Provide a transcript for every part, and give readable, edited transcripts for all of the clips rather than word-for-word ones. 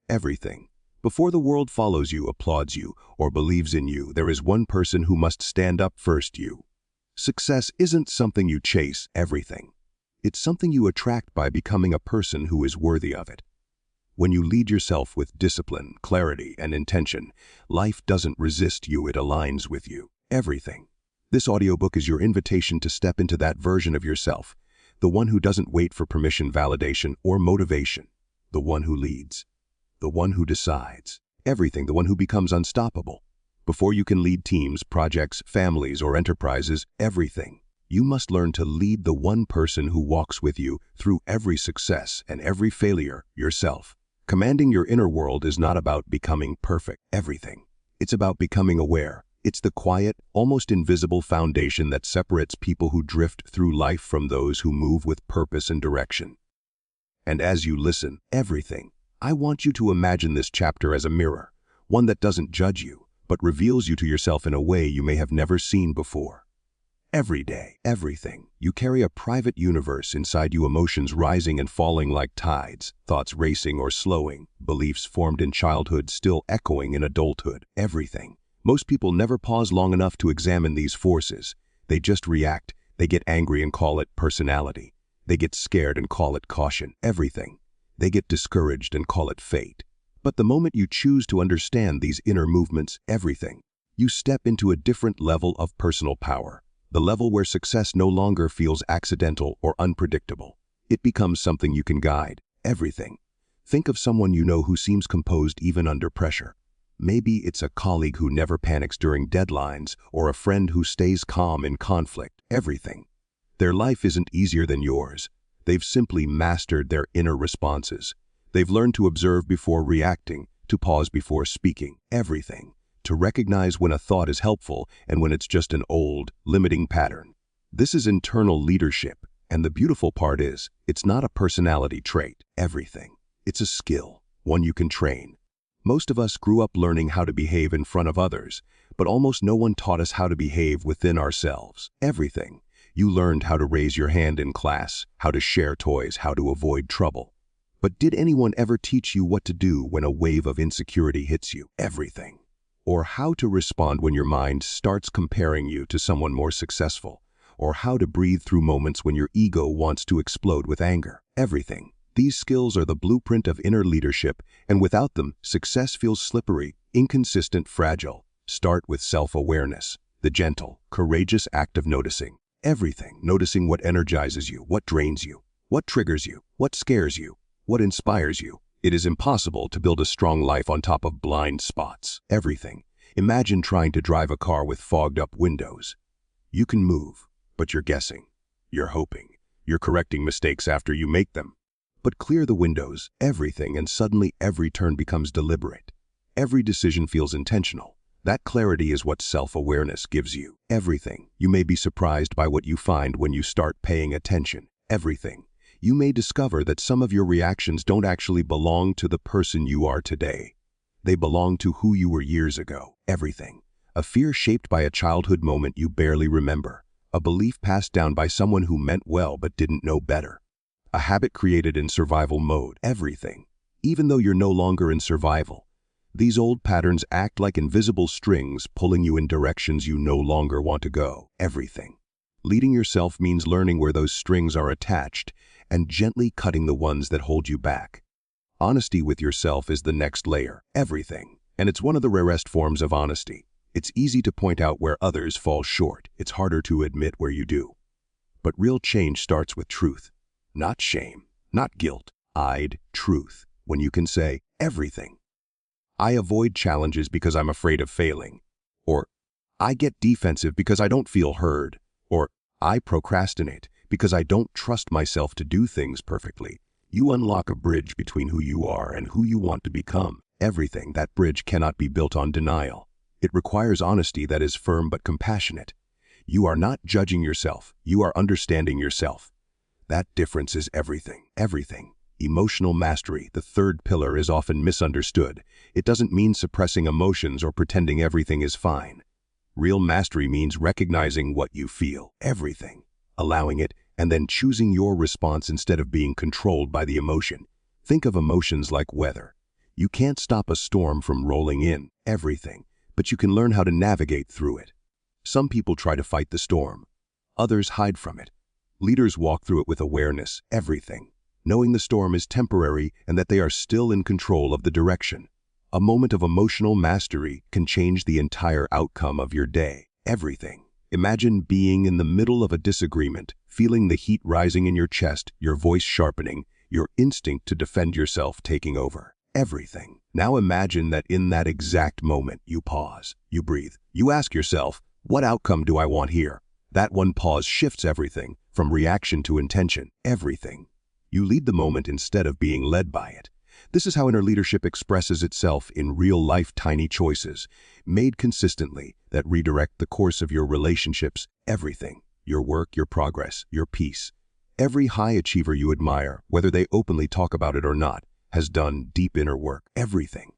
everything. Before the world follows you, applauds you, or believes in you, there is one person who must stand up first: you. Success isn't something you chase, everything. It's something you attract by becoming a person who is worthy of it. When you lead yourself with discipline, clarity, and intention, life doesn't resist you, it aligns with you. Everything. This audiobook is your invitation to step into that version of yourself, the one who doesn't wait for permission, validation, or motivation, the one who leads, the one who decides. Everything, the one who becomes unstoppable. Before you can lead teams, projects, families, or enterprises, everything, you must learn to lead the one person who walks with you through every success and every failure: yourself. Commanding your inner world is not about becoming perfect, everything. It's about becoming aware. It's the quiet, almost invisible foundation that separates people who drift through life from those who move with purpose and direction. And as you listen, everything, I want you to imagine this chapter as a mirror, one that doesn't judge you, but reveals you to yourself in a way you may have never seen before. Every day, everything, you carry a private universe inside you, emotions rising and falling like tides, thoughts racing or slowing, beliefs formed in childhood still echoing in adulthood. Everything. Most people never pause long enough to examine these forces. They just react. They get angry and call it personality. They get scared and call it caution. Everything. They get discouraged and call it fate. But the moment you choose to understand these inner movements, everything, you step into a different level of personal power. The level where success no longer feels accidental or unpredictable. It becomes something you can guide. Everything. Think of someone you know who seems composed even under pressure. Maybe it's a colleague who never panics during deadlines, or a friend who stays calm in conflict. Everything. Their life isn't easier than yours. They've simply mastered their inner responses. They've learned to observe before reacting, to pause before speaking. Everything. To recognize when a thought is helpful and when it's just an old, limiting pattern. This is internal leadership, and the beautiful part is, it's not a personality trait. Everything. It's a skill, one you can train. Most of us grew up learning how to behave in front of others, but almost no one taught us how to behave within ourselves. Everything. You learned how to raise your hand in class, how to share toys, how to avoid trouble. But did anyone ever teach you what to do when a wave of insecurity hits you? Everything. Or how to respond when your mind starts comparing you to someone more successful, or how to breathe through moments when your ego wants to explode with anger. Everything. These skills are the blueprint of inner leadership, and without them, success feels slippery, inconsistent, fragile. Start with self-awareness, the gentle, courageous act of noticing. Everything. Noticing what energizes you, what drains you, what triggers you, what scares you, what inspires you. It is impossible to build a strong life on top of blind spots. Everything. Imagine trying to drive a car with fogged-up windows. You can move, but you're guessing. You're hoping. You're correcting mistakes after you make them. But clear the windows, everything, and suddenly every turn becomes deliberate. Every decision feels intentional. That clarity is what self-awareness gives you. Everything. You may be surprised by what you find when you start paying attention. Everything. You may discover that some of your reactions don't actually belong to the person you are today. They belong to who you were years ago. Everything. A fear shaped by a childhood moment you barely remember. A belief passed down by someone who meant well but didn't know better. A habit created in survival mode. Everything. Even though you're no longer in survival, these old patterns act like invisible strings pulling you in directions you no longer want to go. Everything. Leading yourself means learning where those strings are attached and gently cutting the ones that hold you back. Honesty with yourself is the next layer. Everything. And it's one of the rarest forms of honesty. It's easy to point out where others fall short. It's harder to admit where you do. But real change starts with truth. Not shame, not guilt. Truth. When you can say, everything. I avoid challenges because I'm afraid of failing. Or, I get defensive because I don't feel heard. Or, I procrastinate because I don't trust myself to do things perfectly. You unlock a bridge between who you are and who you want to become. Everything. That bridge cannot be built on denial. It requires honesty that is firm but compassionate. You are not judging yourself. You are understanding yourself. That difference is everything. Everything. Emotional mastery, the third pillar, is often misunderstood. It doesn't mean suppressing emotions or pretending everything is fine. Real mastery means recognizing what you feel. Everything. Allowing it, and then choosing your response instead of being controlled by the emotion. Think of emotions like weather. You can't stop a storm from rolling in, everything, but you can learn how to navigate through it. Some people try to fight the storm. Others hide from it. Leaders walk through it with awareness, everything, knowing the storm is temporary and that they are still in control of the direction. A moment of emotional mastery can change the entire outcome of your day, everything. Imagine being in the middle of a disagreement, feeling the heat rising in your chest, your voice sharpening, your instinct to defend yourself taking over. Everything. Now imagine that in that exact moment you pause, you breathe, you ask yourself, what outcome do I want here? That one pause shifts everything, from reaction to intention, everything. You lead the moment instead of being led by it. This is how inner leadership expresses itself in real-life tiny choices, made consistently, that redirect the course of your relationships, everything, your work, your progress, your peace. Every high achiever you admire, whether they openly talk about it or not, has done deep inner work, everything.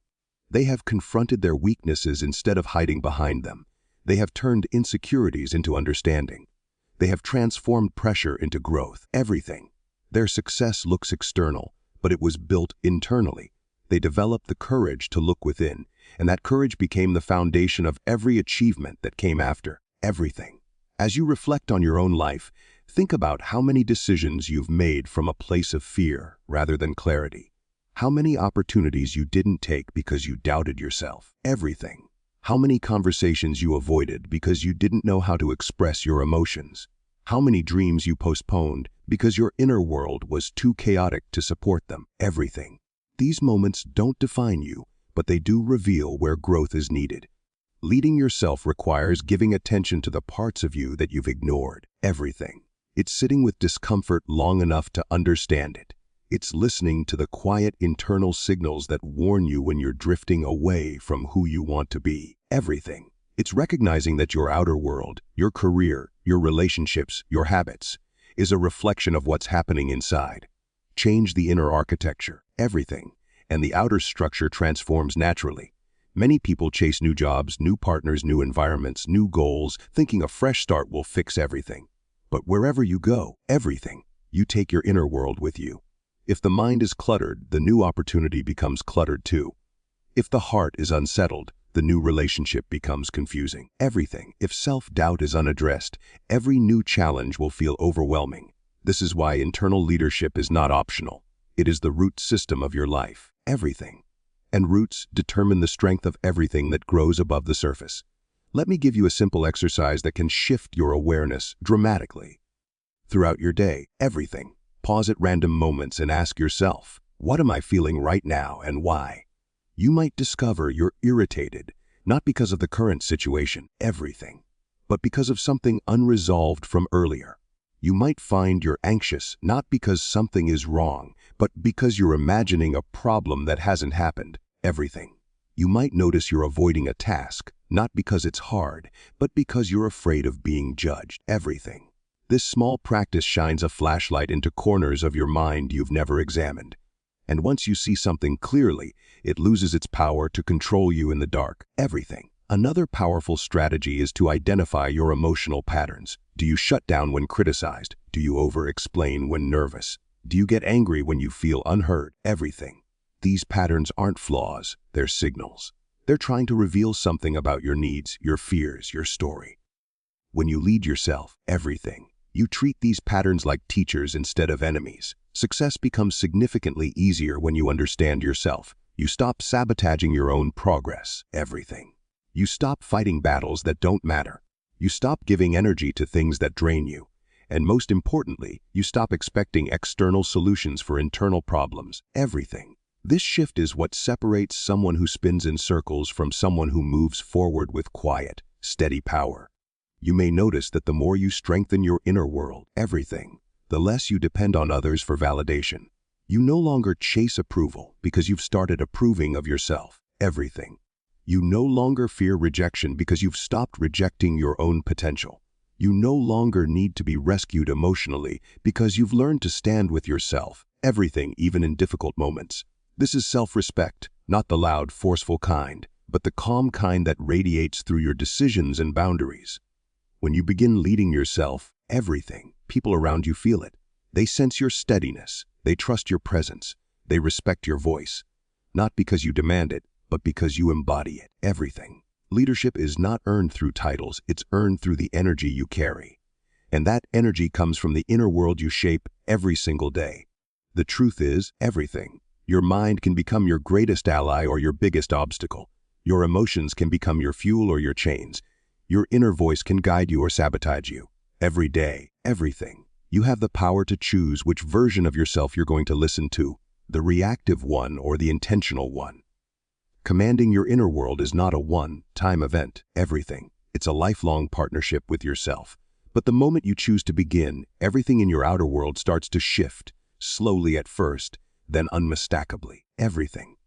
They have confronted their weaknesses instead of hiding behind them. They have turned insecurities into understanding. They have transformed pressure into growth, everything. Their success looks external, but it was built internally. They developed the courage to look within, and that courage became the foundation of every achievement that came after, everything. As you reflect on your own life, think about how many decisions you've made from a place of fear rather than clarity. How many opportunities you didn't take because you doubted yourself, everything. How many conversations you avoided because you didn't know how to express your emotions. How many dreams you postponed because your inner world was too chaotic to support them, everything. These moments don't define you, but they do reveal where growth is needed. Leading yourself requires giving attention to the parts of you that you've ignored, everything. It's sitting with discomfort long enough to understand it. It's listening to the quiet internal signals that warn you when you're drifting away from who you want to be, everything. It's recognizing that your outer world, your career, your relationships, your habits, is a reflection of what's happening inside. Change the inner architecture, everything, and the outer structure transforms naturally. Many people chase new jobs, new partners, new environments, new goals, thinking a fresh start will fix everything. But wherever you go, everything, you take your inner world with you. If the mind is cluttered, the new opportunity becomes cluttered too. If the heart is unsettled, the new relationship becomes confusing. Everything. If self-doubt is unaddressed, every new challenge will feel overwhelming. This is why internal leadership is not optional. It is the root system of your life. Everything. And roots determine the strength of everything that grows above the surface. Let me give you a simple exercise that can shift your awareness dramatically. Throughout your day, everything. Pause at random moments and ask yourself, what am I feeling right now and why? You might discover you're irritated, not because of the current situation, everything, but because of something unresolved from earlier. You might find you're anxious, not because something is wrong, but because you're imagining a problem that hasn't happened, everything. You might notice you're avoiding a task, not because it's hard, but because you're afraid of being judged, everything. This small practice shines a flashlight into corners of your mind you've never examined. And once you see something clearly, it loses its power to control you in the dark, everything. Another powerful strategy is to identify your emotional patterns. Do you shut down when criticized? Do you over-explain when nervous? Do you get angry when you feel unheard? Everything. These patterns aren't flaws, they're signals. They're trying to reveal something about your needs, your fears, your story. When you lead yourself, everything, you treat these patterns like teachers instead of enemies. Success becomes significantly easier when you understand yourself. You stop sabotaging your own progress, everything. You stop fighting battles that don't matter. You stop giving energy to things that drain you. And most importantly, you stop expecting external solutions for internal problems, everything. This shift is what separates someone who spins in circles from someone who moves forward with quiet, steady power. You may notice that the more you strengthen your inner world, everything, the less you depend on others for validation. You no longer chase approval because you've started approving of yourself, everything. You no longer fear rejection because you've stopped rejecting your own potential. You no longer need to be rescued emotionally because you've learned to stand with yourself, everything, even in difficult moments. This is self-respect, not the loud, forceful kind, but the calm kind that radiates through your decisions and boundaries. When you begin leading yourself, everything, people around you feel it. They sense your steadiness. They trust your presence. They respect your voice. not because you demand it, but because you embody it. Everything. Leadership is not earned through titles, it's earned through the energy you carry. And that energy comes from the inner world you shape every single day. The truth is, everything. Your mind can become your greatest ally or your biggest obstacle. Your emotions can become your fuel or your chains. Your inner voice can guide you or sabotage you. Every day, everything. You have the power to choose which version of yourself you're going to listen to, the reactive one or the intentional one. Commanding your inner world is not a one-time event, everything. It's a lifelong partnership with yourself. But the moment you choose to begin, everything in your outer world starts to shift, slowly at first, then unmistakably, everything.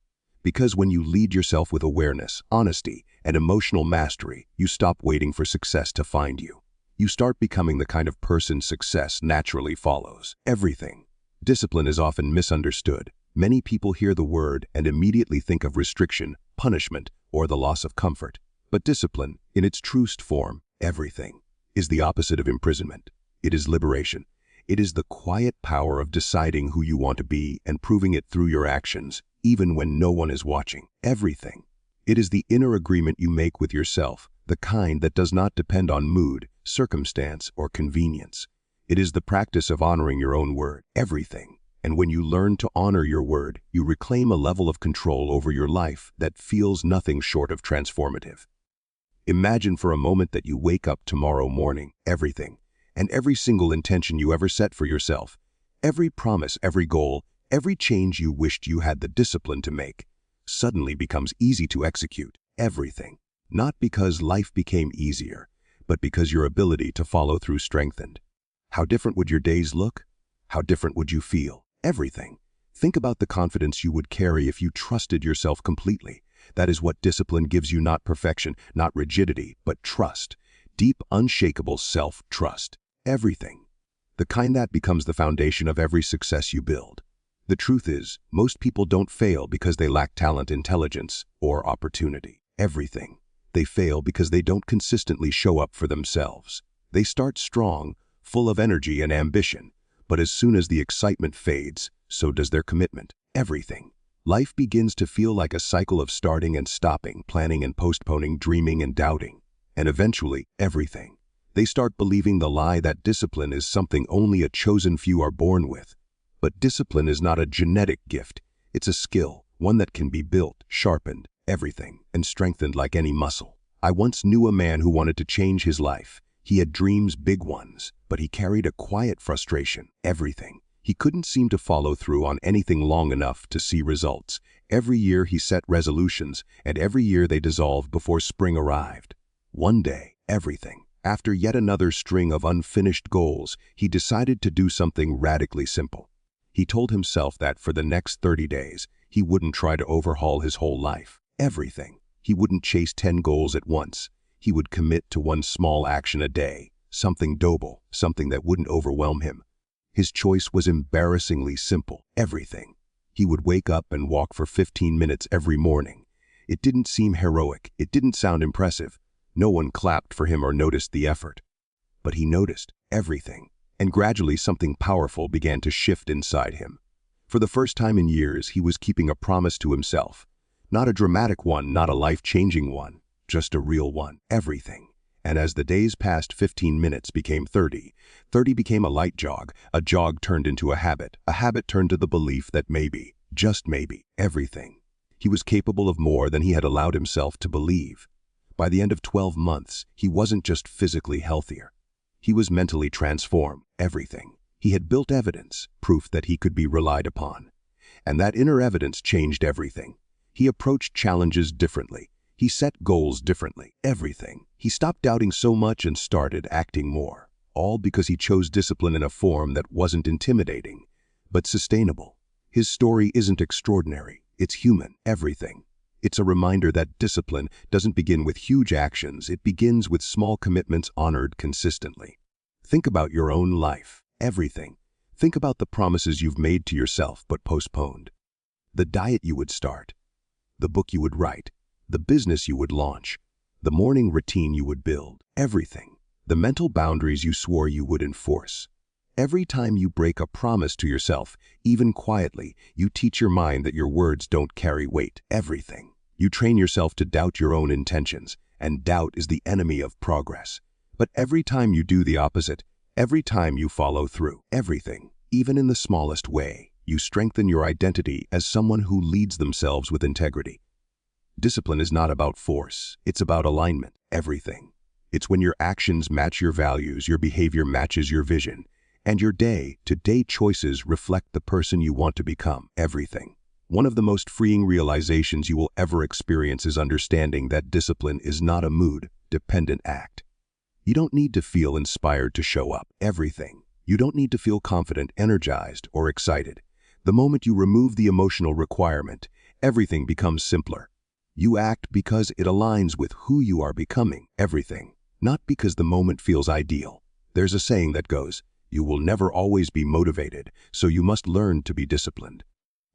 Because when you lead yourself with awareness, honesty, and emotional mastery, you stop waiting for success to find you. You start becoming the kind of person success naturally follows. Everything. Discipline is often misunderstood. Many people hear the word and immediately think of restriction, punishment, or the loss of comfort. But discipline, in its truest form, everything, is the opposite of imprisonment. It is liberation. It is the quiet power of deciding who you want to be and proving it through your actions, even when no one is watching. Everything. It is the inner agreement you make with yourself, the kind that does not depend on mood, circumstance, or convenience. It is the practice of honoring your own word. Everything. And when you learn to honor your word, you reclaim a level of control over your life that feels nothing short of transformative. Imagine for a moment that you wake up tomorrow morning, everything, and every single intention you ever set for yourself, every promise, every goal, every change you wished you had the discipline to make, suddenly becomes easy to execute. Everything. Not because life became easier, but because your ability to follow through strengthened. How different would your days look? How different would you feel? Everything. Think about the confidence you would carry if you trusted yourself completely. That is what discipline gives you, not perfection, not rigidity, but trust. Deep, unshakable self-trust. Everything. The kind that becomes the foundation of every success you build. The truth is, most people don't fail because they lack talent, intelligence, or opportunity. Everything. They fail because they don't consistently show up for themselves. They start strong, full of energy and ambition, but as soon as the excitement fades, so does their commitment. Everything. Life begins to feel like a cycle of starting and stopping, planning and postponing, dreaming and doubting. And eventually, everything. They start believing the lie that discipline is something only a chosen few are born with. But discipline is not a genetic gift. It's a skill, one that can be built, sharpened, everything, and strengthened like any muscle. I once knew a man who wanted to change his life. He had dreams, big ones, but he carried a quiet frustration. Everything. He couldn't seem to follow through on anything long enough to see results. Every year he set resolutions, and every year they dissolved before spring arrived. One day, everything. After yet another string of unfinished goals, he decided to do something radically simple. He told himself that for the next 30 days, he wouldn't try to overhaul his whole life. Everything. He wouldn't chase 10 goals at once. He would commit to one small action a day, something doable, something that wouldn't overwhelm him. His choice was embarrassingly simple. Everything. He would wake up and walk for 15 minutes every morning. It didn't seem heroic. It didn't sound impressive. No one clapped for him or noticed the effort. But he noticed everything, and gradually something powerful began to shift inside him. For the first time in years, he was keeping a promise to himself. Not a dramatic one, not a life-changing one, just a real one. Everything. And as the days passed, 15 minutes became 30. 30 became a light jog. A jog turned into a habit turned to the belief that maybe, just maybe, everything. He was capable of more than he had allowed himself to believe. By the end of 12 months, he wasn't just physically healthier. He was mentally transformed. Everything. He had built evidence, proof that he could be relied upon. And that inner evidence changed everything. He approached challenges differently. He set goals differently. Everything. He stopped doubting so much and started acting more. All because he chose discipline in a form that wasn't intimidating, but sustainable. His story isn't extraordinary. It's human. Everything. It's a reminder that discipline doesn't begin with huge actions. It begins with small commitments honored consistently. Think about your own life. Everything. Think about the promises you've made to yourself but postponed. The diet you would start. The book you would write. The business you would launch. The morning routine you would build. Everything. The mental boundaries you swore you would enforce. Every time you break a promise to yourself, even quietly, you teach your mind that your words don't carry weight. Everything. You train yourself to doubt your own intentions, and doubt is the enemy of progress. But every time you do the opposite, every time you follow through, everything, even in the smallest way, you strengthen your identity as someone who leads themselves with integrity. Discipline is not about force, it's about alignment. Everything. It's when your actions match your values, your behavior matches your vision, and your day-to-day choices reflect the person you want to become. Everything. One of the most freeing realizations you will ever experience is understanding that discipline is not a mood-dependent act. You don't need to feel inspired to show up. Everything. You don't need to feel confident, energized, or excited. The moment you remove the emotional requirement, everything becomes simpler. You act because it aligns with who you are becoming. Everything. Not because the moment feels ideal. There's a saying that goes, "You will never always be motivated, so you must learn to be disciplined."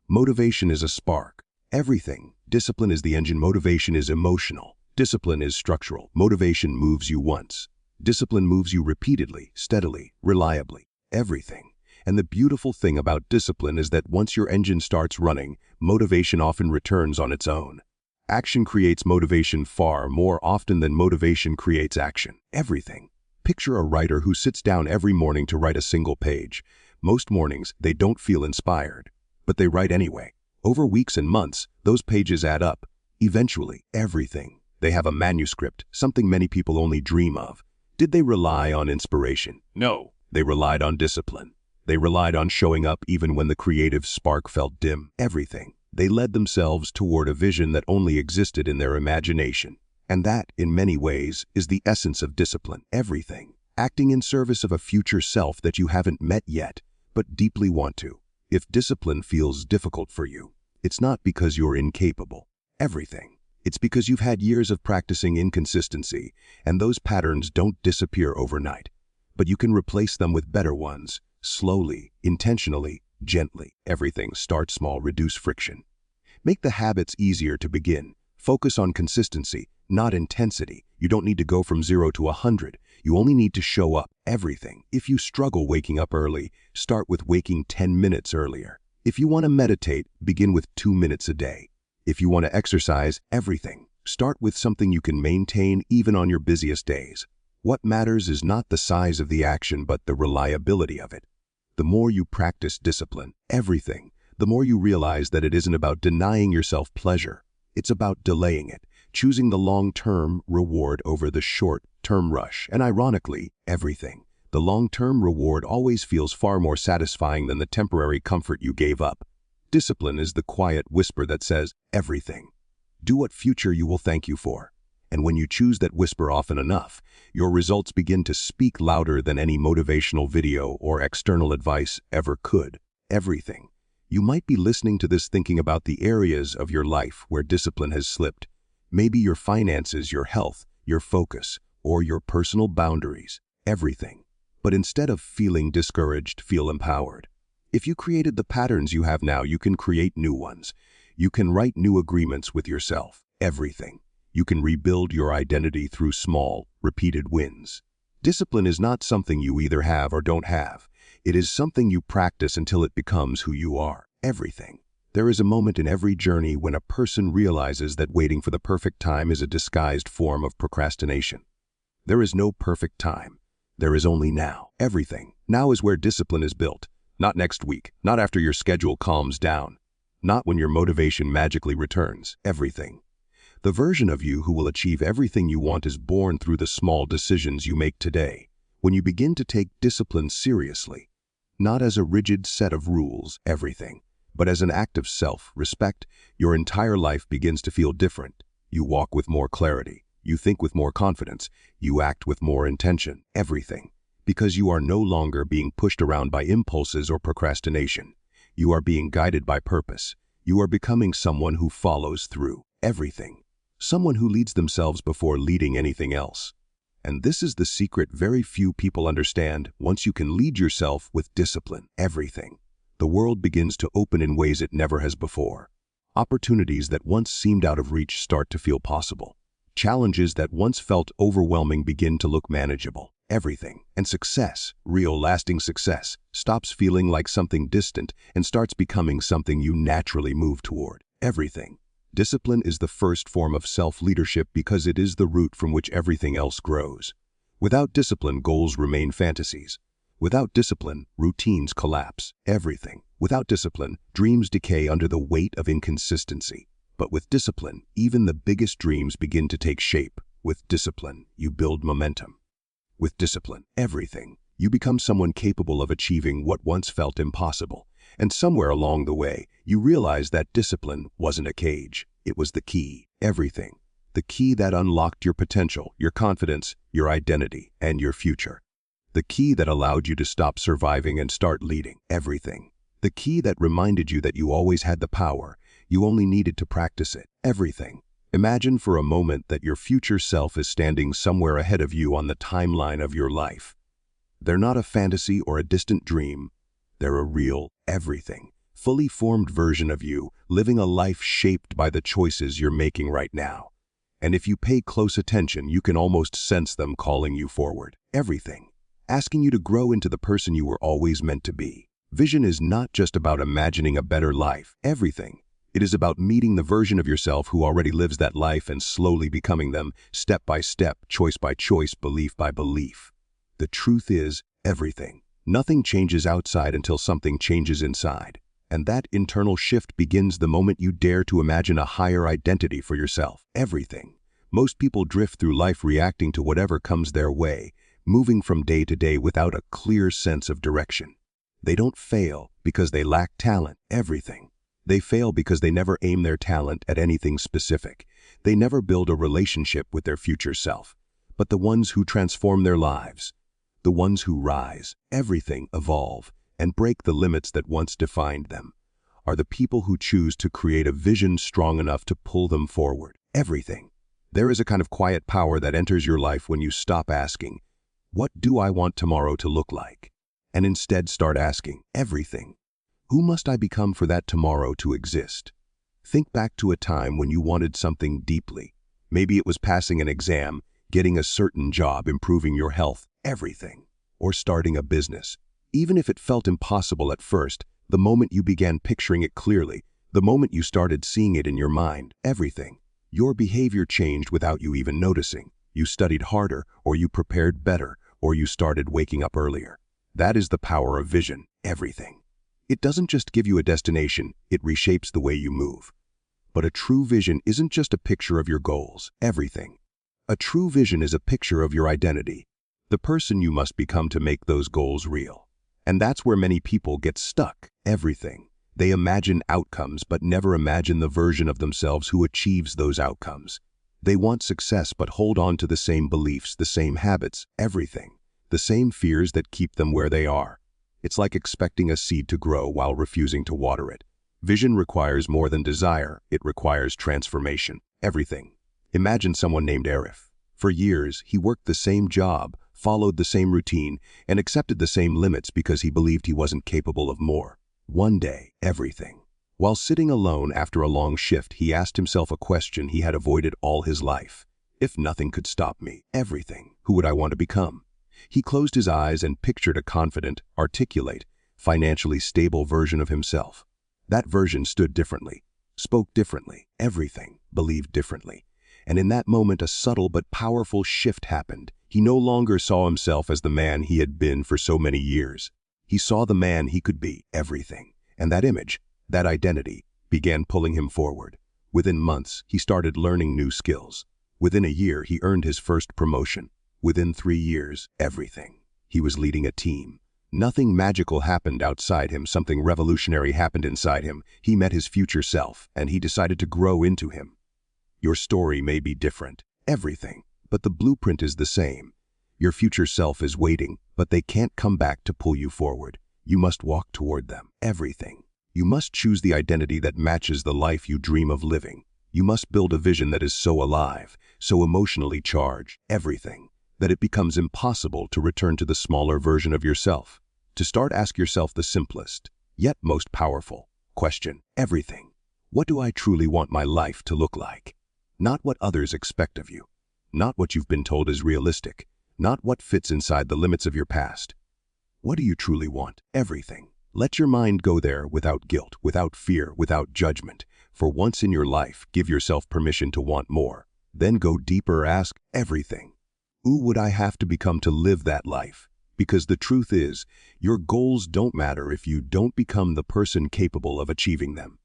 Motivation is a spark. Everything. Discipline is the engine. Motivation is emotional. Discipline is structural. Motivation moves you once. Discipline moves you repeatedly, steadily, reliably. Everything. And the beautiful thing about discipline is that once your engine starts running, motivation often returns on its own. Action creates motivation far more often than motivation creates action. Everything. Picture a writer who sits down every morning to write a single page. Most mornings, they don't feel inspired, but they write anyway. Over weeks and months, those pages add up. Eventually, everything. They have a manuscript, something many people only dream of. Did they rely on inspiration? No. They relied on discipline. They relied on showing up even when the creative spark felt dim. Everything. They led themselves toward a vision that only existed in their imagination. And that, in many ways, is the essence of discipline. Everything. Acting in service of a future self that you haven't met yet, but deeply want to. If discipline feels difficult for you, it's not because you're incapable. Everything. It's because you've had years of practicing inconsistency, and those patterns don't disappear overnight. But you can replace them with better ones, slowly, intentionally, gently. Everything. Start small, reduce friction. Make the habits easier to begin. Focus on consistency, not intensity. You don't need to go from 0 to 100. You only need to show up. Everything. If you struggle waking up early, start with waking 10 minutes earlier. If you want to meditate, begin with 2 minutes a day. If you want to exercise, everything. Start with something you can maintain even on your busiest days. What matters is not the size of the action, but the reliability of it. The more you practice discipline, everything, the more you realize that it isn't about denying yourself pleasure. It's about delaying it, choosing the long-term reward over the short-term rush. And ironically, everything. The long-term reward always feels far more satisfying than the temporary comfort you gave up. Discipline is the quiet whisper that says, everything. Do what future you will thank you for. And when you choose that whisper often enough, your results begin to speak louder than any motivational video or external advice ever could. Everything. You might be listening to this thinking about the areas of your life where discipline has slipped. Maybe your finances, your health, your focus, or your personal boundaries. Everything. But instead of feeling discouraged, feel empowered. If you created the patterns you have now, you can create new ones. You can write new agreements with yourself. Everything. You can rebuild your identity through small, repeated wins. Discipline is not something you either have or don't have. It is something you practice until it becomes who you are. Everything. There is a moment in every journey when a person realizes that waiting for the perfect time is a disguised form of procrastination. There is no perfect time. There is only now. Everything. Now is where discipline is built. Not next week. Not after your schedule calms down. Not when your motivation magically returns. Everything. The version of you who will achieve everything you want is born through the small decisions you make today. When you begin to take discipline seriously, not as a rigid set of rules, everything, but as an act of self-respect, your entire life begins to feel different. You walk with more clarity. You think with more confidence. You act with more intention. Everything. Because you are no longer being pushed around by impulses or procrastination. You are being guided by purpose. You are becoming someone who follows through. Everything. Someone who leads themselves before leading anything else. And this is the secret very few people understand. Once you can lead yourself with discipline, everything, the world begins to open in ways it never has before. Opportunities that once seemed out of reach start to feel possible. Challenges that once felt overwhelming begin to look manageable. everything. And success, real lasting success, stops feeling like something distant and starts becoming something you naturally move toward, everything. Discipline is the first form of self-leadership because it is the root from which everything else grows. Without discipline, goals remain fantasies. Without discipline, routines collapse, everything. Without discipline, dreams decay under the weight of inconsistency. But with discipline, even the biggest dreams begin to take shape. With discipline, you build momentum. With discipline, everything. You become someone capable of achieving what once felt impossible. And somewhere along the way, you realize that discipline wasn't a cage. It was the key, everything. The key that unlocked your potential, your confidence, your identity, and your future. The key that allowed you to stop surviving and start leading, everything. The key that reminded you that you always had the power, you only needed to practice it, everything. Imagine for a moment that your future self is standing somewhere ahead of you on the timeline of your life. They're not a fantasy or a distant dream. They're a real everything, fully formed version of you, living a life shaped by the choices you're making right now. And if you pay close attention, you can almost sense them calling you forward, everything, asking you to grow into the person you were always meant to be. Vision is not just about imagining a better life, everything. It is about meeting the version of yourself who already lives that life and slowly becoming them, step by step, choice by choice, belief by belief. The truth is, everything. Nothing changes outside until something changes inside. And that internal shift begins the moment you dare to imagine a higher identity for yourself, everything. Most people drift through life reacting to whatever comes their way, moving from day to day without a clear sense of direction. They don't fail because they lack talent, everything. They fail because they never aim their talent at anything specific. They never build a relationship with their future self. But the ones who transform their lives, the ones who rise, everything, evolve, and break the limits that once defined them, are the people who choose to create a vision strong enough to pull them forward, everything. There is a kind of quiet power that enters your life when you stop asking, "What do I want tomorrow to look like?" and instead start asking, everything. Who must I become for that tomorrow to exist? Think back to a time when you wanted something deeply. Maybe it was passing an exam, getting a certain job, improving your health, everything, or starting a business. Even if it felt impossible at first, the moment you began picturing it clearly, the moment you started seeing it in your mind, everything, your behavior changed without you even noticing. You studied harder, or you prepared better, or you started waking up earlier. That is the power of vision, everything. It doesn't just give you a destination, it reshapes the way you move. But a true vision isn't just a picture of your goals, everything. A true vision is a picture of your identity, the person you must become to make those goals real. And that's where many people get stuck, everything. They imagine outcomes but never imagine the version of themselves who achieves those outcomes. They want success but hold on to the same beliefs, the same habits, everything. The same fears that keep them where they are. It's like expecting a seed to grow while refusing to water it. Vision requires more than desire, it requires transformation, everything. Imagine someone named Arif. For years, he worked the same job, followed the same routine, and accepted the same limits because he believed he wasn't capable of more. One day, everything. While sitting alone after a long shift, he asked himself a question he had avoided all his life. If nothing could stop me, everything, who would I want to become? He closed his eyes and pictured a confident, articulate, financially stable version of himself. That version stood differently, spoke differently, everything, believed differently. And in that moment, a subtle but powerful shift happened. He no longer saw himself as the man he had been for so many years. He saw the man he could be, everything. And that image, that identity, began pulling him forward. Within months, he started learning new skills. Within a year, he earned his first promotion. Within 3 years, everything. He was leading a team. Nothing magical happened outside him, something revolutionary happened inside him. He met his future self, and he decided to grow into him. Your story may be different, everything, but the blueprint is the same. Your future self is waiting, but they can't come back to pull you forward. You must walk toward them, everything. You must choose the identity that matches the life you dream of living. You must build a vision that is so alive, so emotionally charged, everything, that it becomes impossible to return to the smaller version of yourself. To start, ask yourself the simplest, yet most powerful question, everything. What do I truly want my life to look like? Not what others expect of you, not what you've been told is realistic, not what fits inside the limits of your past. What do you truly want? Everything. Let your mind go there without guilt, without fear, without judgment. For once in your life, give yourself permission to want more. Then go deeper, ask everything. Who would I have to become to live that life? Because the truth is, your goals don't matter if you don't become the person capable of achieving them.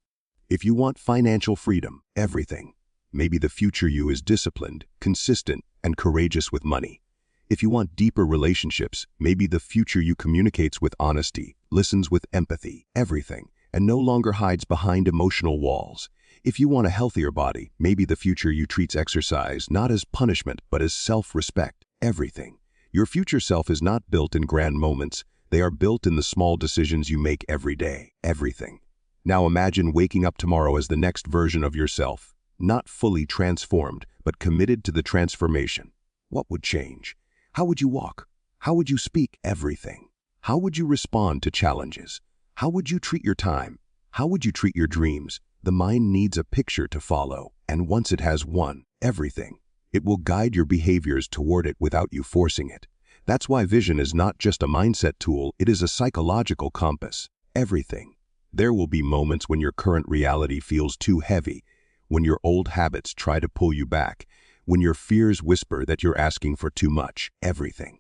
If you want financial freedom, everything. Maybe the future you is disciplined, consistent, and courageous with money. If you want deeper relationships, maybe the future you communicates with honesty, listens with empathy, everything, and no longer hides behind emotional walls. If you want a healthier body, maybe the future you treats exercise not as punishment but as self-respect, everything. Your future self is not built in grand moments. They are built in the small decisions you make every day, everything. Now imagine waking up tomorrow as the next version of yourself, not fully transformed, but committed to the transformation. What would change? How would you walk? How would you speak? Everything. How would you respond to challenges? How would you treat your time? How would you treat your dreams? The mind needs a picture to follow, and once it has one, everything, it will guide your behaviors toward it without you forcing it. That's why vision is not just a mindset tool, it is a psychological compass. Everything. There will be moments when your current reality feels too heavy, when your old habits try to pull you back, when your fears whisper that you're asking for too much, everything.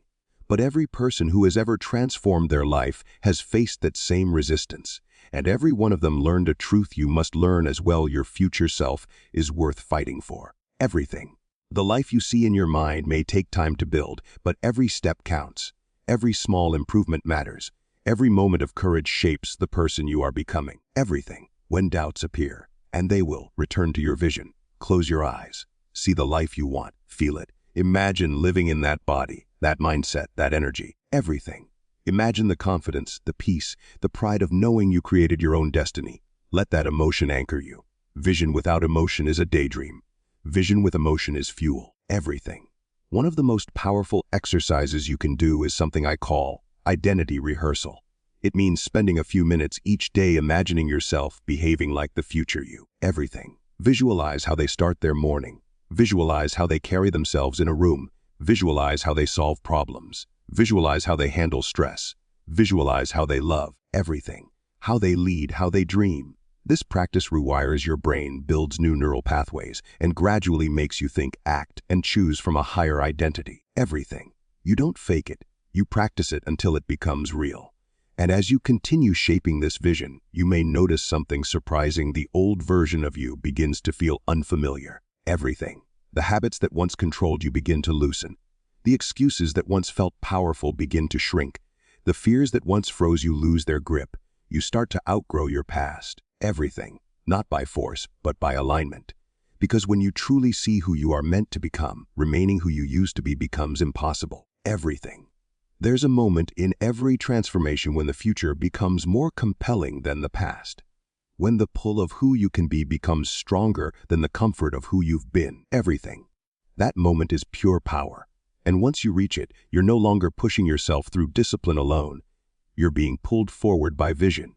But every person who has ever transformed their life has faced that same resistance, and every one of them learned a truth you must learn as well. Your future self is worth fighting for. Everything. The life you see in your mind may take time to build, but every step counts. Every small improvement matters. Every moment of courage shapes the person you are becoming. Everything. When doubts appear, and they will, return to your vision. Close your eyes. See the life you want. Feel it. Imagine living in that body, that mindset, that energy. Everything. Imagine the confidence, the peace, the pride of knowing you created your own destiny. Let that emotion anchor you. Vision without emotion is a daydream. Vision with emotion is fuel. Everything. One of the most powerful exercises you can do is something I call identity rehearsal. It means spending a few minutes each day imagining yourself behaving like the future you. Everything. Visualize how they start their morning. Visualize how they carry themselves in a room. Visualize how they solve problems. Visualize how they handle stress. Visualize how they love. Everything. How they lead, how they dream. This practice rewires your brain, builds new neural pathways, and gradually makes you think, act, and choose from a higher identity. Everything. You don't fake it. You practice it until it becomes real. And as you continue shaping this vision, you may notice something surprising. The old version of you begins to feel unfamiliar. Everything. The habits that once controlled you begin to loosen. The excuses that once felt powerful begin to shrink. The fears that once froze you lose their grip. You start to outgrow your past. Everything. Not by force, but by alignment. Because when you truly see who you are meant to become, remaining who you used to be becomes impossible. Everything. There's a moment in every transformation when the future becomes more compelling than the past. When the pull of who you can be becomes stronger than the comfort of who you've been. Everything. That moment is pure power. And once you reach it, you're no longer pushing yourself through discipline alone. You're being pulled forward by vision.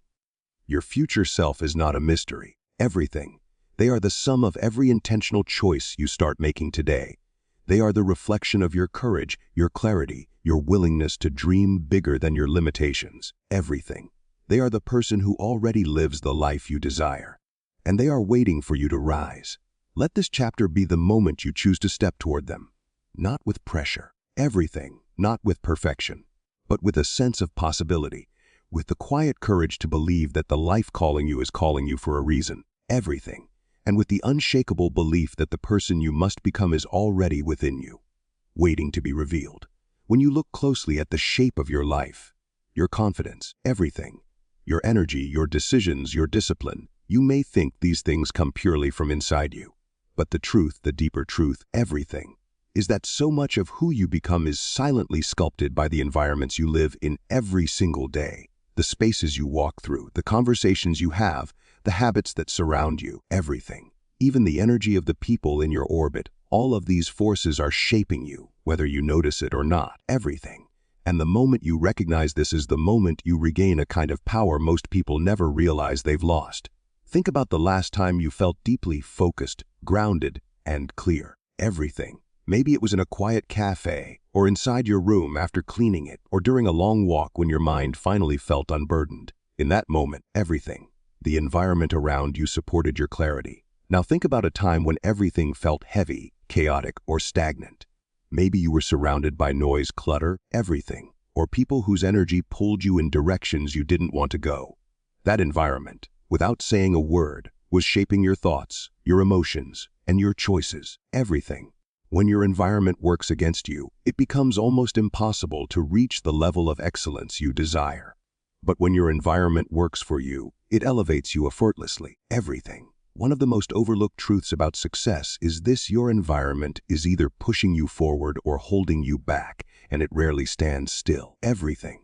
Your future self is not a mystery. Everything. They are the sum of every intentional choice you start making today. They are the reflection of your courage, your clarity, your willingness to dream bigger than your limitations. Everything. They are the person who already lives the life you desire. And they are waiting for you to rise. Let this chapter be the moment you choose to step toward them. Not with pressure. Everything. Not with perfection. But with a sense of possibility. With the quiet courage to believe that the life calling you is calling you for a reason. Everything. And with the unshakable belief that the person you must become is already within you, waiting to be revealed. When you look closely at the shape of your life, your confidence, everything, your energy, your decisions, your discipline, you may think these things come purely from inside you. But the truth, the deeper truth, everything, is that so much of who you become is silently sculpted by the environments you live in every single day. The spaces you walk through, the conversations you have, the habits that surround you, everything. Even the energy of the people in your orbit, all of these forces are shaping you, whether you notice it or not, everything. And the moment you recognize this is the moment you regain a kind of power most people never realize they've lost. Think about the last time you felt deeply focused, grounded, and clear. Everything. Maybe it was in a quiet cafe, or inside your room after cleaning it, or during a long walk when your mind finally felt unburdened. In that moment, everything, the environment around you supported your clarity. Now think about a time when everything felt heavy, chaotic, or stagnant. Maybe you were surrounded by noise, clutter, everything, or people whose energy pulled you in directions you didn't want to go. That environment, without saying a word, was shaping your thoughts, your emotions, and your choices, everything. When your environment works against you, it becomes almost impossible to reach the level of excellence you desire. But when your environment works for you, it elevates you effortlessly, everything. One of the most overlooked truths about success is this: your environment is either pushing you forward or holding you back, and it rarely stands still, everything.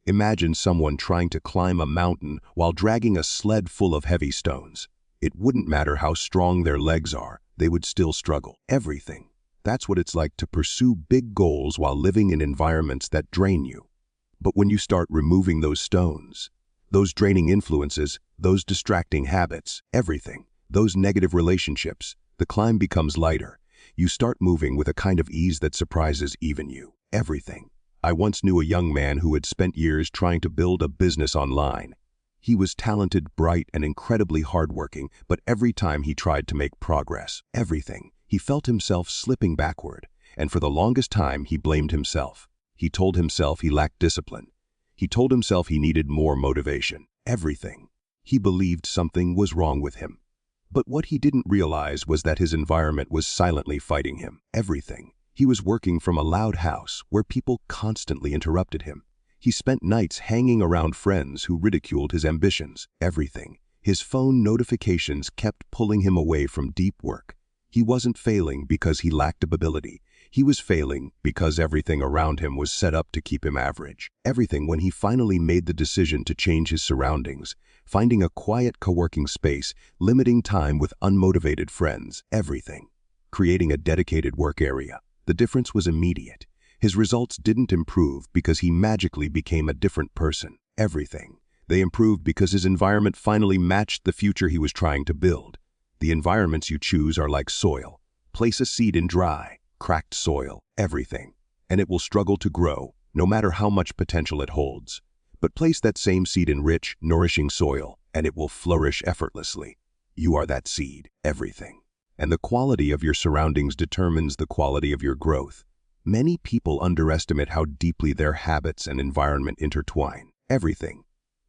Imagine someone trying to climb a mountain while dragging a sled full of heavy stones. It wouldn't matter how strong their legs are, they would still struggle, everything. That's what it's like to pursue big goals while living in environments that drain you. But when you start removing those stones, those draining influences, those distracting habits, everything, those negative relationships, the climb becomes lighter. You start moving with a kind of ease that surprises even you, everything. I once knew a young man who had spent years trying to build a business online. He was talented, bright, and incredibly hardworking, but every time he tried to make progress, everything, he felt himself slipping backward, and for the longest time he blamed himself. He told himself he lacked discipline. He told himself he needed more motivation, everything. He believed something was wrong with him. But what he didn't realize was that his environment was silently fighting him, everything. He was working from a loud house where people constantly interrupted him. He spent nights hanging around friends who ridiculed his ambitions, everything. His phone notifications kept pulling him away from deep work. He wasn't failing because he lacked ability. He was failing because everything around him was set up to keep him average. Everything. When he finally made the decision to change his surroundings, finding a quiet co-working space, limiting time with unmotivated friends, everything. Creating a dedicated work area. The difference was immediate. His results didn't improve because he magically became a different person, everything. They improved because his environment finally matched the future he was trying to build. The environments you choose are like soil. Place a seed in dry, cracked soil, everything, and it will struggle to grow, no matter how much potential it holds. But place that same seed in rich, nourishing soil, and it will flourish effortlessly. You are that seed, everything. And the quality of your surroundings determines the quality of your growth. Many people underestimate how deeply their habits and environment intertwine, everything.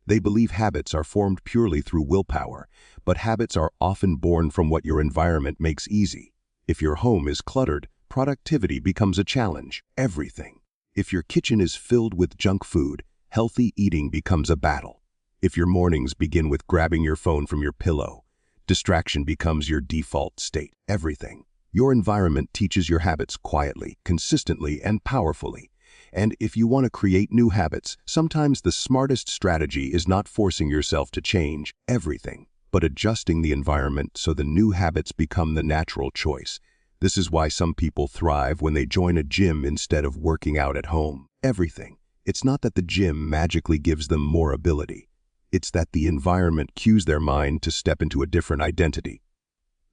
They believe habits are formed purely through willpower, but habits are often born from what your environment makes easy. If your home is cluttered, productivity becomes a challenge, everything. If your kitchen is filled with junk food, healthy eating becomes a battle. If your mornings begin with grabbing your phone from your pillow, distraction becomes your default state, everything. Your environment teaches your habits quietly, consistently, and powerfully. And if you want to create new habits, sometimes the smartest strategy is not forcing yourself to change everything, but adjusting the environment so the new habits become the natural choice. This is why some people thrive when they join a gym instead of working out at home, everything. It's not that the gym magically gives them more ability. It's that the environment cues their mind to step into a different identity.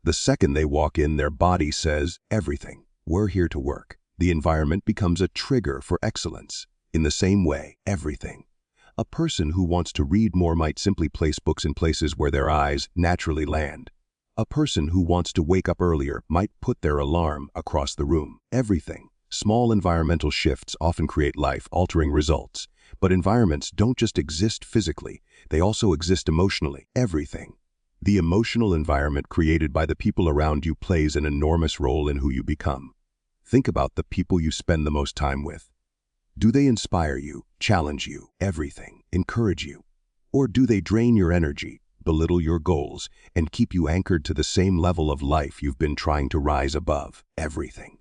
The second they walk in, their body says, everything, we're here to work. The environment becomes a trigger for excellence. In the same way, everything. A person who wants to read more might simply place books in places where their eyes naturally land. A person who wants to wake up earlier might put their alarm across the room. Everything. Small environmental shifts often create life-altering results. But environments don't just exist physically, they also exist emotionally. Everything. The emotional environment created by the people around you plays an enormous role in who you become. Think about the people you spend the most time with. Do they inspire you, challenge you, everything, encourage you? Or do they drain your energy, belittle your goals, and keep you anchored to the same level of life you've been trying to rise above? Everything.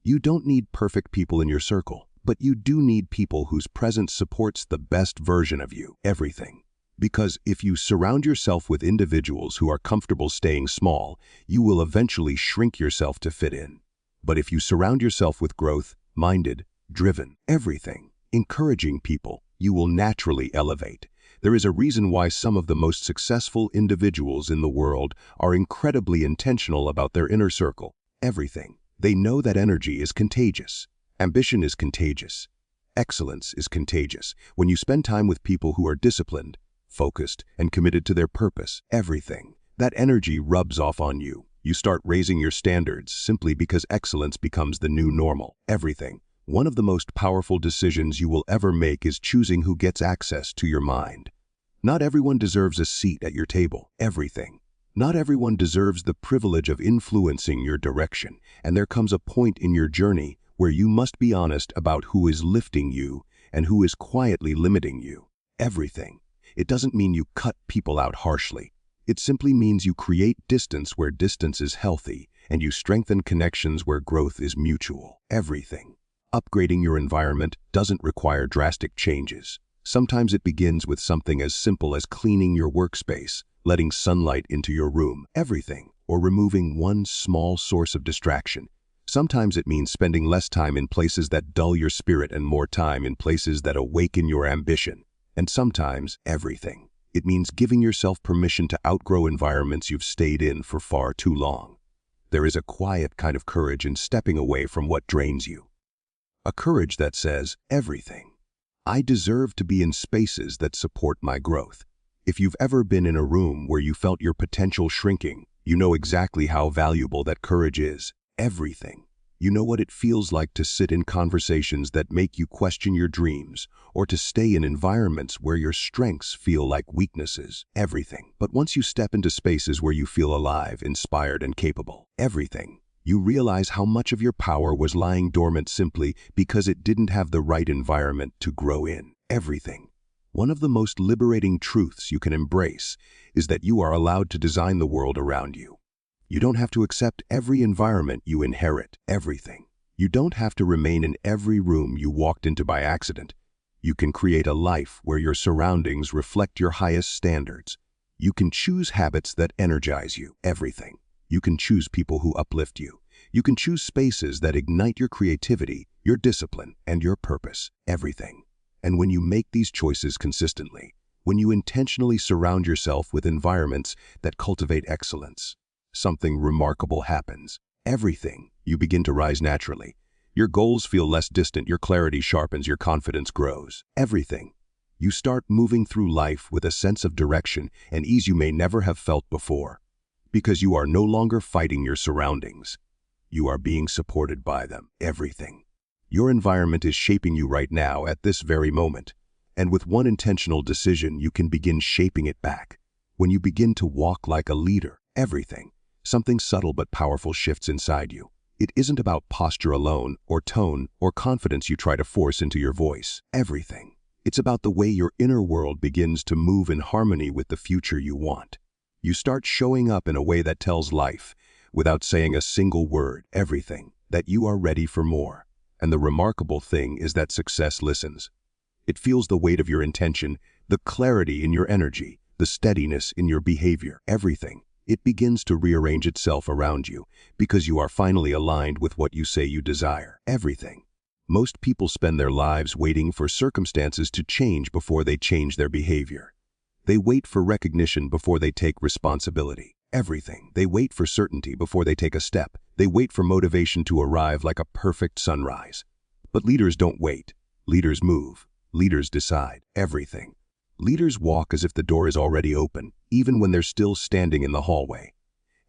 You don't need perfect people in your circle, but you do need people whose presence supports the best version of you, everything. Because if you surround yourself with individuals who are comfortable staying small, you will eventually shrink yourself to fit in. But if you surround yourself with growth-minded, driven, everything, encouraging people, you will naturally elevate. There is a reason why some of the most successful individuals in the world are incredibly intentional about their inner circle, everything. They know that energy is contagious. Ambition is contagious. Excellence is contagious. When you spend time with people who are disciplined, focused, and committed to their purpose, everything, that energy rubs off on you. You start raising your standards simply because excellence becomes the new normal. Everything. One of the most powerful decisions you will ever make is choosing who gets access to your mind. Not everyone deserves a seat at your table. Everything. Not everyone deserves the privilege of influencing your direction, and there comes a point in your journey where you must be honest about who is lifting you and who is quietly limiting you. Everything. It doesn't mean you cut people out harshly. It simply means you create distance where distance is healthy, and you strengthen connections where growth is mutual. Everything. Upgrading your environment doesn't require drastic changes. Sometimes it begins with something as simple as cleaning your workspace, letting sunlight into your room. Everything. Or removing one small source of distraction. Sometimes it means spending less time in places that dull your spirit and more time in places that awaken your ambition. And sometimes, everything. It means giving yourself permission to outgrow environments you've stayed in for far too long. There is a quiet kind of courage in stepping away from what drains you. A courage that says, everything. I deserve to be in spaces that support my growth. If you've ever been in a room where you felt your potential shrinking, you know exactly how valuable that courage is. Everything. You know what it feels like to sit in conversations that make you question your dreams, or to stay in environments where your strengths feel like weaknesses. Everything. But once you step into spaces where you feel alive, inspired, and capable, everything, you realize how much of your power was lying dormant simply because it didn't have the right environment to grow in. Everything. One of the most liberating truths you can embrace is that you are allowed to design the world around you. You don't have to accept every environment you inherit. Everything. You don't have to remain in every room you walked into by accident. You can create a life where your surroundings reflect your highest standards. You can choose habits that energize you. Everything. You can choose people who uplift you. You can choose spaces that ignite your creativity, your discipline, and your purpose. Everything. And when you make these choices consistently, when you intentionally surround yourself with environments that cultivate excellence, something remarkable happens. Everything. You begin to rise naturally. Your goals feel less distant, your clarity sharpens, your confidence grows. Everything. You start moving through life with a sense of direction and ease you may never have felt before. Because you are no longer fighting your surroundings. You are being supported by them. Everything. Your environment is shaping you right now at this very moment. And with one intentional decision, you can begin shaping it back. When you begin to walk like a leader, everything. Something subtle but powerful shifts inside you. It isn't about posture alone, or tone, or confidence you try to force into your voice. Everything. It's about the way your inner world begins to move in harmony with the future you want. You start showing up in a way that tells life, without saying a single word, everything, that you are ready for more. And the remarkable thing is that success listens. It feels the weight of your intention, the clarity in your energy, the steadiness in your behavior. Everything. It begins to rearrange itself around you because you are finally aligned with what you say you desire. Everything. Most people spend their lives waiting for circumstances to change before they change their behavior. They wait for recognition before they take responsibility. Everything. They wait for certainty before they take a step. They wait for motivation to arrive like a perfect sunrise. But leaders don't wait. Leaders move. Leaders decide. Everything. Leaders walk as if the door is already open, even when they're still standing in the hallway.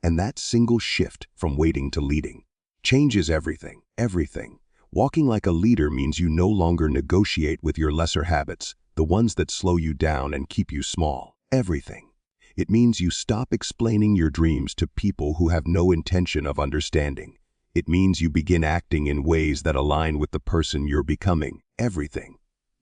And that single shift from waiting to leading changes everything. Everything. Walking like a leader means you no longer negotiate with your lesser habits, the ones that slow you down and keep you small. Everything. It means you stop explaining your dreams to people who have no intention of understanding. It means you begin acting in ways that align with the person you're becoming. Everything.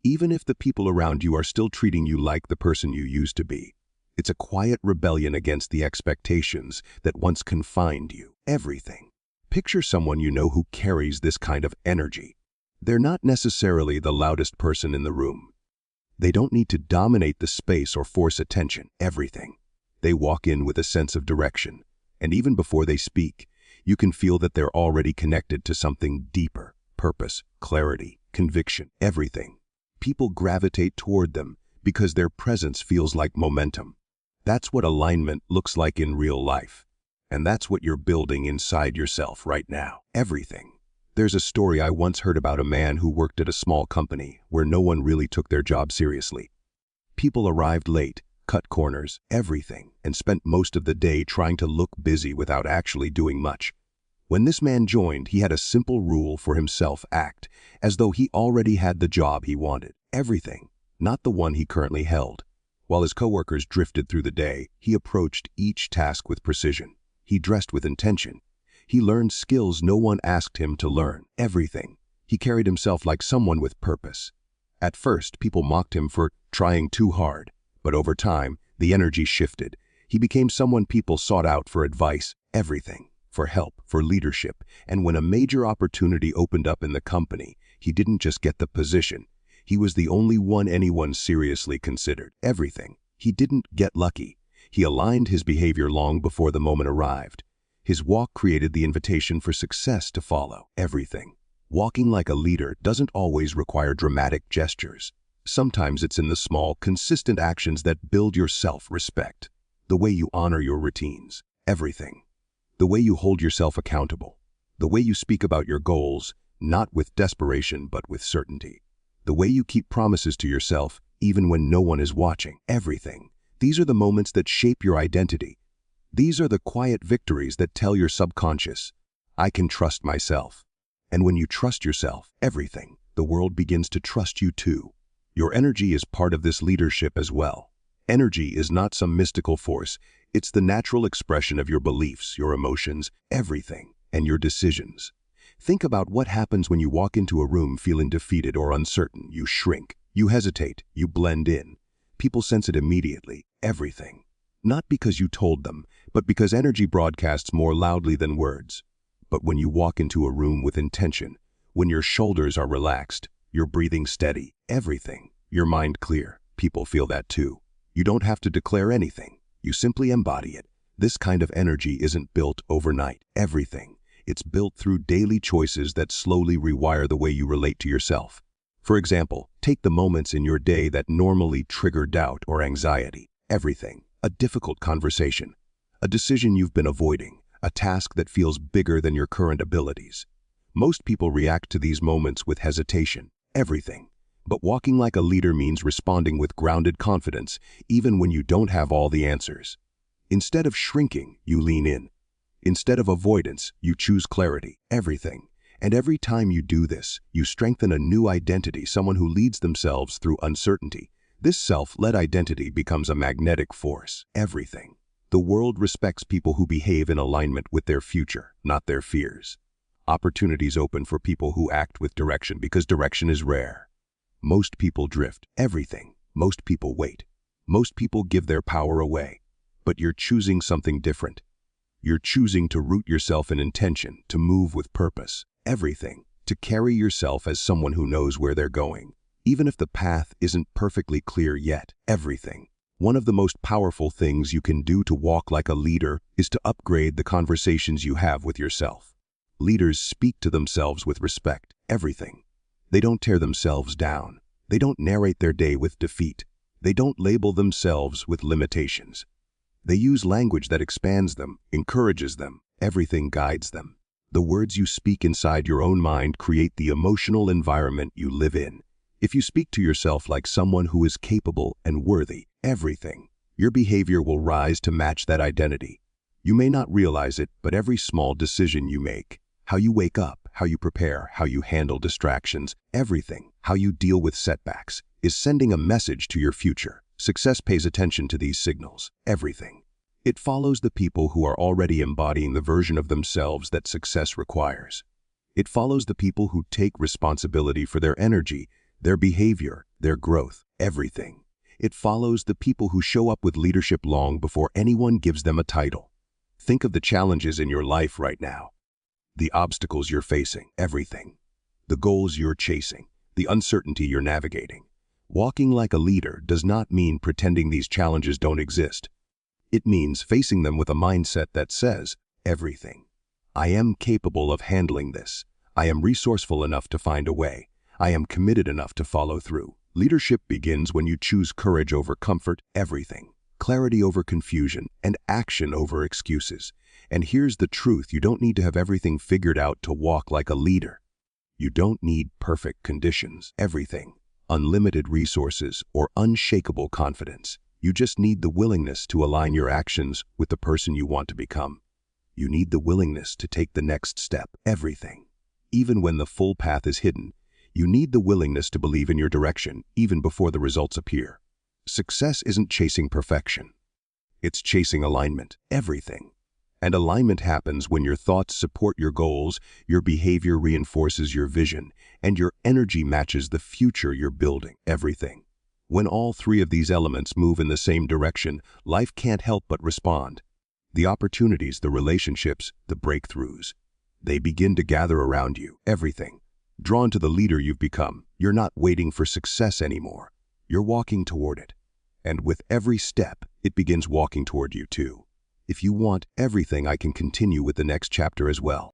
Even if the people around you are still treating you like the person you used to be. It's a quiet rebellion against the expectations that once confined you. Everything. Picture someone you know who carries this kind of energy. They're not necessarily the loudest person in the room. They don't need to dominate the space or force attention. Everything. They walk in with a sense of direction. And even before they speak, you can feel that they're already connected to something deeper. Purpose, clarity, conviction. Everything. People gravitate toward them because their presence feels like momentum. That's what alignment looks like in real life. And that's what you're building inside yourself right now. Everything. There's a story I once heard about a man who worked at a small company where no one really took their job seriously. People arrived late, cut corners, everything, and spent most of the day trying to look busy without actually doing much. When this man joined, he had a simple rule for himself: act as though he already had the job he wanted. Everything, not the one he currently held. While his coworkers drifted through the day, he approached each task with precision. He dressed with intention. He learned skills no one asked him to learn. Everything. He carried himself like someone with purpose. At first, people mocked him for trying too hard, but over time, the energy shifted. He became someone people sought out for advice, everything, for help, for leadership. And when a major opportunity opened up in the company, he didn't just get the position. He was the only one anyone seriously considered. Everything. He didn't get lucky. He aligned his behavior long before the moment arrived. His walk created the invitation for success to follow. Everything. Walking like a leader doesn't always require dramatic gestures. Sometimes it's in the small, consistent actions that build your self-respect. The way you honor your routines. Everything. The way you hold yourself accountable. The way you speak about your goals, not with desperation but with certainty. The way you keep promises to yourself, even when no one is watching. Everything. These are the moments that shape your identity. These are the quiet victories that tell your subconscious, I can trust myself. And when you trust yourself, everything, the world begins to trust you too. Your energy is part of this leadership as well. Energy is not some mystical force. It's the natural expression of your beliefs, your emotions, everything, and your decisions. Think about what happens when you walk into a room feeling defeated or uncertain. You shrink, you hesitate, you blend in. People sense it immediately, everything. Not because you told them, but because energy broadcasts more loudly than words. But when you walk into a room with intention, when your shoulders are relaxed, your breathing steady, everything, your mind clear, people feel that too. You don't have to declare anything. You simply embody it. This kind of energy isn't built overnight. Everything. It's built through daily choices that slowly rewire the way you relate to yourself. For example, take the moments in your day that normally trigger doubt or anxiety. Everything. A difficult conversation, a decision you've been avoiding, a task that feels bigger than your current abilities. Most people react to these moments with hesitation. Everything. But walking like a leader means responding with grounded confidence, even when you don't have all the answers. Instead of shrinking, you lean in. Instead of avoidance, you choose clarity. Everything. And every time you do this, you strengthen a new identity, someone who leads themselves through uncertainty. This self-led identity becomes a magnetic force. Everything. The world respects people who behave in alignment with their future, not their fears. Opportunities open for people who act with direction because direction is rare. Most people drift. Everything. Most people wait. Most people give their power away. But you're choosing something different. You're choosing to root yourself in intention, to move with purpose. Everything. To carry yourself as someone who knows where they're going. Even if the path isn't perfectly clear yet. Everything. One of the most powerful things you can do to walk like a leader is to upgrade the conversations you have with yourself. Leaders speak to themselves with respect. Everything. They don't tear themselves down. They don't narrate their day with defeat. They don't label themselves with limitations. They use language that expands them, encourages them. Everything guides them. The words you speak inside your own mind create the emotional environment you live in. If you speak to yourself like someone who is capable and worthy, everything, your behavior will rise to match that identity. You may not realize it, but every small decision you make, how you wake up, how you prepare, how you handle distractions, everything, how you deal with setbacks, is sending a message to your future. Success pays attention to these signals. Everything. It follows the people who are already embodying the version of themselves that success requires. It follows the people who take responsibility for their energy, their behavior, their growth, everything. It follows the people who show up with leadership long before anyone gives them a title. Think of the challenges in your life right now. The obstacles you're facing, everything. The goals you're chasing, the uncertainty you're navigating. Walking like a leader does not mean pretending these challenges don't exist. It means facing them with a mindset that says, everything. I am capable of handling this. I am resourceful enough to find a way. I am committed enough to follow through. Leadership begins when you choose courage over comfort, everything, clarity over confusion, and action over excuses. And here's the truth: you don't need to have everything figured out to walk like a leader. You don't need perfect conditions, everything, unlimited resources, or unshakable confidence. You just need the willingness to align your actions with the person you want to become. You need the willingness to take the next step, everything. Even when the full path is hidden, you need the willingness to believe in your direction even before the results appear. Success isn't chasing perfection. It's chasing alignment, everything. And alignment happens when your thoughts support your goals, your behavior reinforces your vision, and your energy matches the future you're building, everything. When all three of these elements move in the same direction, life can't help but respond. The opportunities, the relationships, the breakthroughs, they begin to gather around you, everything. Drawn to the leader you've become, you're not waiting for success anymore. You're walking toward it. And with every step, it begins walking toward you too. If you want everything, I can continue with the next chapter as well.